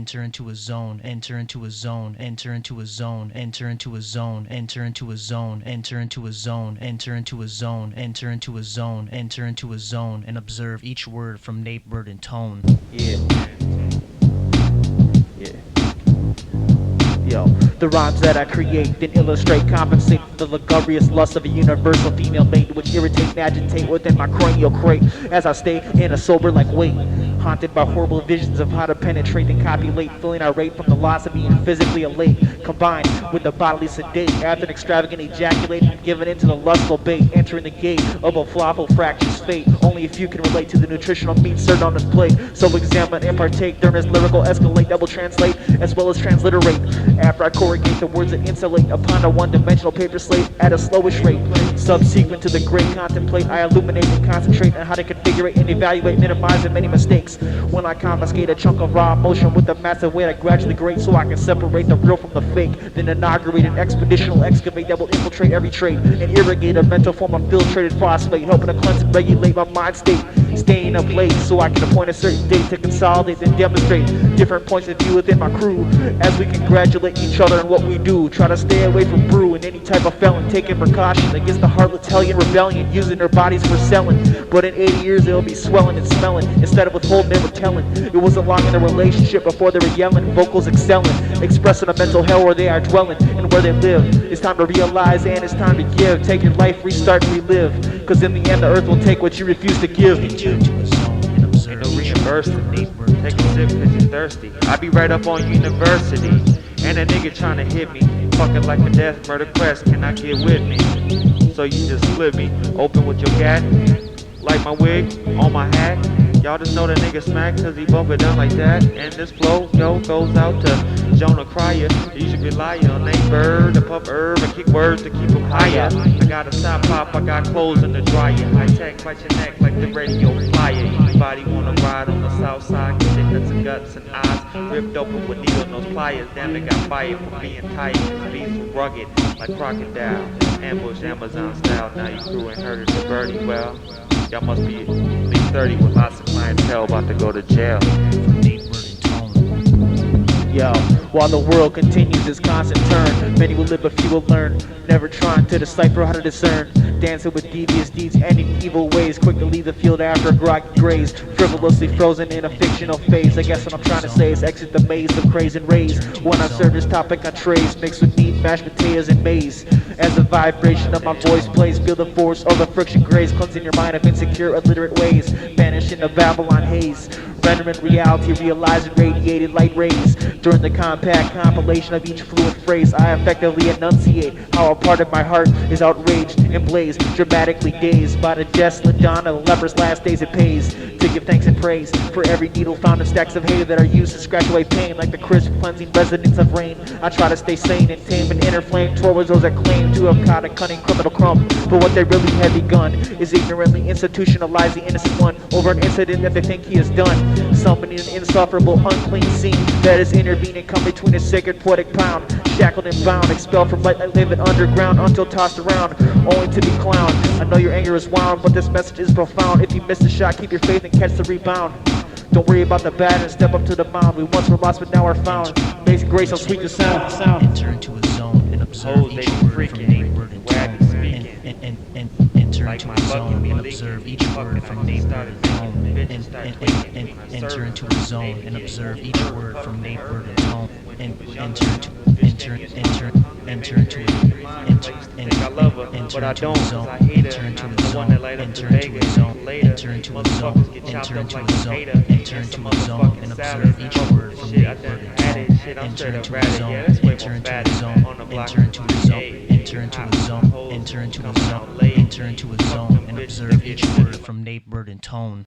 enter into a zone, enter into a zone, enter into a zone, enter into a zone, enter into a zone, enter into a zone, enter into a zone, enter into a zone, enter into a zone, and observe each word from nape, word, and tone. Yeah. Yeah. Yo, the rhymes that I create then illustrate, compensate for the lugubrious lust of a universal female mate, which irritate and agitate within my cranial crate as I stay in a sober like weight, haunted by horrible visions of how to penetrate and copulate, feeling irate from the loss of being physically elate, combined with the bodily sedate after an extravagant ejaculate and given into the lustful bait, entering the gate of a falafel fractious fate. Only if you can relate to the nutritional meat served on this plate, so examine and partake during this lyrical escalate that will translate as well as transliterate after I corrugate the words that insulate upon a one-dimensional paper slate at a slowish rate. Subsequent to the great contemplate, I illuminate and concentrate on how to configure and evaluate, minimizing many mistakes when I confiscate a chunk of raw emotion with a massive weight I gradually grate so I can separate the real from the fake, then inaugurate an expeditional excavate that will infiltrate every trait and irrigate a mental form of filtrated phosphate, helping to cleanse and regulate my mind state, staying up late so I can appoint a certain date to consolidate and demonstrate different points of view within my crew as we congratulate each other on what we do. Try to stay away from brew and any type of felon, taking precaution against the heartless hellion rebellion, using their bodies for selling. But in 80 years they'll be swelling and smelling instead of withholding they were telling. It wasn't long in a relationship before they were yelling, vocals excelling, expressing a mental hell where they are dwelling and where they live. It's time to realize and it's time to give. Take your life, restart and relive, cause in the end the earth will take what you refuse to give. Ain't no reimbursing me. Take a sip cause you're thirsty. I be right up on university. And a nigga tryna hit me. Fucking like a death murder quest. Can I get with me? So you just split me. Open with your gat. Like my wig on my hat. Y'all just know the nigga smack cause he bump it down like that. And this flow, yo, goes out to Jonah Cryer. You should rely on a bird to puff herb and kick words to keep them higher. I got a stop pop, I got clothes in the dryer. High tech, bite your neck like the radio flyer. Anybody wanna ride on the south side? Get their nuts and guts and eyes ripped open with needle nose pliers. Damn, they got fired for being tight. These beats were rugged like crocodile. Ambush Amazon style. Now you crew ain't heard of the birdie. Well, y'all must be at least 30 with lots of clientele about to go to jail. Yo, while the world continues its constant turn, many will live but few will learn, never trying to decipher how to discern, dancing with devious deeds ending evil ways, quick to leave the field after a groggy graze, frivolously frozen in a fictional phase. I guess what I'm trying to say is exit the maze of craze and rays, when I serve this topic on trays, mixed with meat, mashed potatoes, and maize. As the vibration of my voice plays, feel the force of the friction graze, cleansing your mind of insecure, illiterate ways, banishing the Babylon haze, rendering reality realizing radiated light rays. During the compact compilation of each fluent phrase, I effectively enunciate how a part of my heart is outraged and blazed, dramatically dazed by the desolate dawn of the leper's last days. It pays to give thanks and praise for every needle found in stacks of hay that are used to scratch away pain, like the crisp cleansing resonance of rain. I try to stay sane and tame an inner flame towards those that claim to have caught a cunning criminal crumb, but what they really have begun is ignorantly institutionalize the innocent one over an incident that they think he has done, summoning an insufferable unclean scene that is intervening, come between a sacred poetic pound, shackled and bound, expelled from light livid underground until tossed around, only to be clowned. I know your anger is wound, but this message is profound. If you miss the shot, keep your faith and catch the rebound. Don't worry about the bad and step up to the mound. We once were lost but now are found. Amazing grace, how sweet the sound. Enter into a zone and observe each word from nape, word, and tone. Enter into a zone and observe each word from nape, word, and tone. Enter into a zone and observe each word from nape, word, and tone. Enter into I love her, but I don't, cause I hate her. And I'm the one that light up the Vega later. Motherfuckers get chopped up like a hater. Enter into a zone and observe each word from nape, word, and tone. Shit, I'm Enter straight up into a ratted. zone, Yeah, that's way enter more into fat a zone, on the block. enter into a zone, enter into a zone, enter into a zone, enter into a zone, and observe each word from nape, word, and tone.